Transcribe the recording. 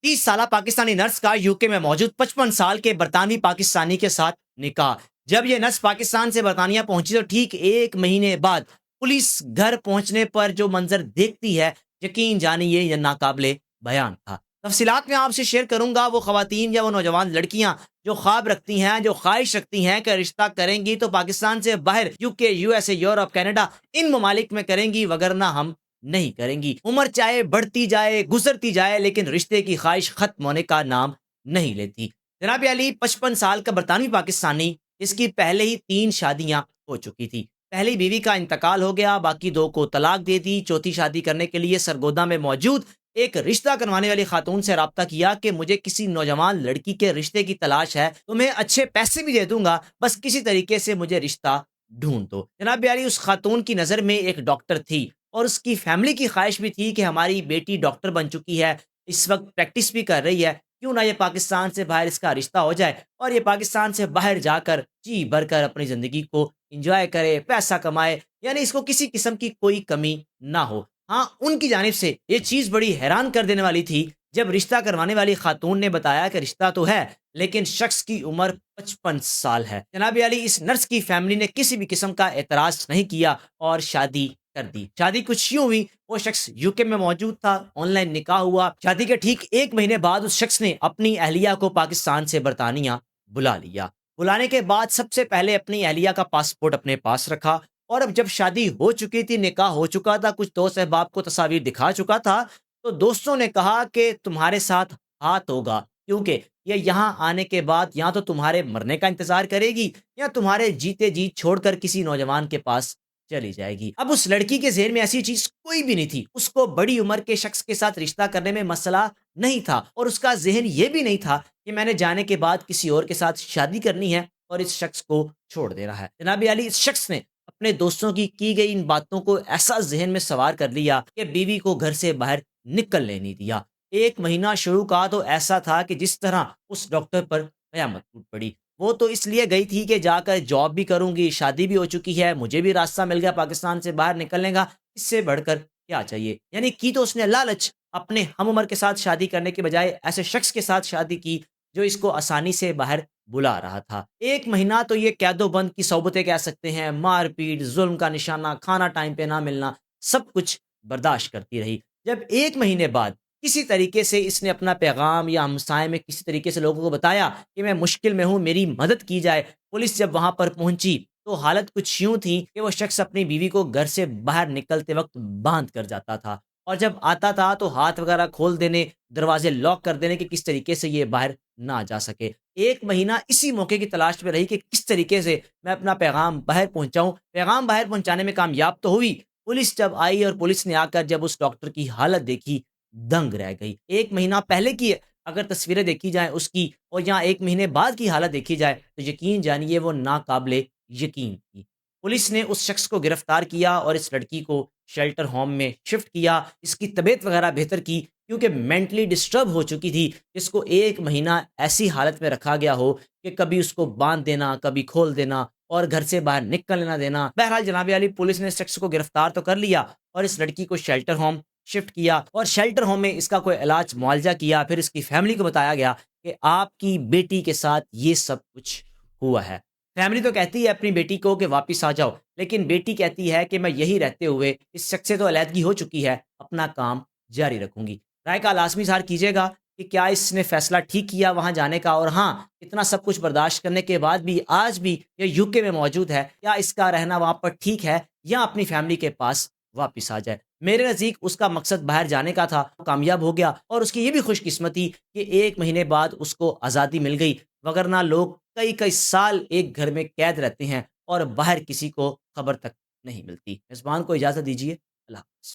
30 साल पाकिस्तानी नर्स का यूके में मौजूद 55 साल के बरतानवी पाकिस्तानी के साथ निकाह। जब यह नर्स पाकिस्तान से बरतानिया पहुंची तो ठीक 1 महीने बाद पुलिस घर पहुंचने पर जो मंजर देखती है, यकीन जानिए यह नाकाबिले बयान था। तफसीलात में आपसे शेयर करूंगा। वो खवातीन या वो नौजवान लड़कियां जो ख्वाब रखती हैं, जो ख्वाहिश रखती हैं कि रिश्ता करेंगी तो पाकिस्तान से बाहर यूके, यूएसए, यूरोप, कनाडा इन ममालिक में करेंगी, वगरना हम नहीं करेंगी। उम्र चाहे बढ़ती जाए, गुजरती जाए, लेकिन रिश्ते की ख्वाहिश खत्म होने का नाम नहीं लेती। जनाब अली 55 साल का बरतानवी पाकिस्तानी, इसकी पहले ही 3 शादियां हो चुकी थी। पहली बीवी का इंतकाल हो गया, बाकी 2 को तलाक दे दी। चौथी शादी करने के लिए सरगोदा में मौजूद एक रिश्ता करवाने वाली खातून से राब्ता किया कि मुझे किसी नौजवान लड़की के रिश्ते की तलाश है, तुम्हें अच्छे पैसे भी दे दूंगा, बस किसी तरीके से मुझे रिश्ता ढूंढ दो। जनाब अली उस खातून की नज़र में एक डॉक्टर थी और उसकी फैमिली की ख्वाहिश भी थी कि हमारी बेटी डॉक्टर बन चुकी है, इस वक्त प्रैक्टिस भी कर रही है, क्यों ना ये पाकिस्तान से बाहर इसका रिश्ता हो जाए और ये पाकिस्तान से बाहर जाकर जी भरकर अपनी ज़िंदगी को इंजॉय करे, पैसा कमाए, यानी इसको किसी किस्म की कोई कमी ना हो। हाँ, उनकी जानिब से ये चीज़ बड़ी हैरान कर देने वाली थी जब रिश्ता करवाने वाली खातून ने बताया कि रिश्ता तो है, लेकिन शख्स की उम्र 55 साल है। जनाब अली इस नर्स की फैमिली ने किसी भी किस्म का एतराज़ नहीं किया और शादी कर दी। शादी कुछ यूं हुई, वो शख्स यूके में मौजूद था, ऑनलाइन निकाह हुआ। शादी के ठीक 1 महीने बाद उस शख्स ने अपनी अहलिया को पाकिस्तान से बरतानिया बुला लिया। बुलाने के बाद सबसे पहले अपनी अहलिया का पासपोर्ट अपने पास रखा और अब जब शादी हो चुकी थी, निकाह हो चुका था, कुछ दोस्त अहबाब को तस्वीर दिखा चुका था, तो दोस्तों ने कहा कि तुम्हारे साथ हाथ होगा, क्योंकि ये यहाँ आने के बाद या तो तुम्हारे मरने का इंतजार करेगी या तुम्हारे जीते जी छोड़कर किसी नौजवान के पास चली जाएगी। अब उस लड़की के ज़हन में ऐसी चीज कोई भी नहीं थी। उसको बड़ी उम्र के शख्स के साथ रिश्ता करने में मसला नहीं था और उसका ज़हन ये भी नहीं था कि मैंने जाने के बाद किसी और के साथ शादी करनी है और इस शख्स को छोड़ देना है। जनाब अली इस शख्स ने अपने दोस्तों की गई इन बातों को ऐसा ज़हन में सवार कर लिया कि बीवी को घर से बाहर निकलने नहीं दिया। 1 महीना शुरू का तो ऐसा था कि जिस तरह उस डॉक्टर पर कयामत टूट पड़ी। वो तो इसलिए गई थी कि जाकर जॉब भी करूँगी, शादी भी हो चुकी है, मुझे भी रास्ता मिल गया पाकिस्तान से बाहर निकलने का, इससे बढ़कर क्या चाहिए? यानी की तो उसने लालच, अपने हम उम्र के साथ शादी करने के बजाय ऐसे शख्स के साथ शादी की, जो इसको आसानी से बाहर बुला रहा था। 1 महीना तो ये कैदो-बंद की सोबतें कह सकते हैं, मार-पीट, ज़ुल्म का निशाना, खाना टाइम पे ना मिलना, सब कुछ बर्दाश्त करती रही। जब 1 महीने बाद किसी तरीके से इसने अपना पैगाम या हमसाये में किसी तरीके से लोगों को बताया कि मैं मुश्किल में हूँ, मेरी मदद की जाए। पुलिस जब वहाँ पर पहुँची, तो हालत कुछ यूँ थी कि वो शख्स अपनी बीवी को घर से बाहर निकलते वक़्त बाँध कर जाता था और जब आता था तो हाथ वग़ैरह खोल देने, दरवाज़े लॉक कर देने कि किस तरीके से ये बाहर ना जा सके। 1 महीना इसी मौके की तलाश में रही कि किस तरीके से मैं अपना पैगाम बाहर पहुँचाऊँ। पैगाम बाहर पहुँचाने में कामयाब तो हुई। पुलिस जब आई और पुलिस ने आकर जब उस डॉक्टर की हालत देखी, दंग रह गई। 1 महीना पहले की अगर तस्वीरें देखी जाएँ उसकी और यहाँ 1 महीने बाद की हालत देखी जाए, तो यकीन जानिए वो नाकाबिले यकीन थी। पुलिस ने उस शख्स को गिरफ्तार किया और इस लड़की को शेल्टर होम में शिफ्ट किया। इसकी तबीयत वगैरह बेहतर की क्योंकि मेंटली डिस्टर्ब हो चुकी थी। इसको 1 महीना ऐसी हालत में रखा गया हो कि कभी उसको बाँध देना, कभी खोल देना और घर से बाहर निकलने ना देना। बहरहाल जनाब अली पुलिस ने इस शख्स को गिरफ्तार तो कर लिया और इस लड़की को शेल्टर होम शिफ्ट किया और शेल्टर होम में इसका कोई इलाज मुआवजा किया। फिर इसकी फैमिली को बताया गया कि आपकी बेटी के साथ ये सब कुछ हुआ है। फैमिली तो कहती है अपनी बेटी को कि वापस आ जाओ, लेकिन बेटी कहती है कि मैं यही रहते हुए इस शख्स से तो अलहदगी हो चुकी है, अपना काम जारी रखूंगी। राय का लाजमी इज़हार कीजिएगा कि क्या इसने फैसला ठीक किया वहां जाने का, और हाँ, इतना सब कुछ बर्दाश्त करने के बाद भी आज भी ये यूके में मौजूद है, क्या इसका रहना वहां पर ठीक है या अपनी फैमिली के पास वापस आ जाए। मेरे नज़दीक उसका मकसद बाहर जाने का था, कामयाब हो गया और उसकी ये भी खुशकिस्मती कि 1 महीने बाद उसको आज़ादी मिल गई, वगरना लोग कई-कई साल एक घर में कैद रहते हैं और बाहर किसी को खबर तक नहीं मिलती। मेज़बान को इजाज़त दीजिए। अल्लाह हाफ़िज़।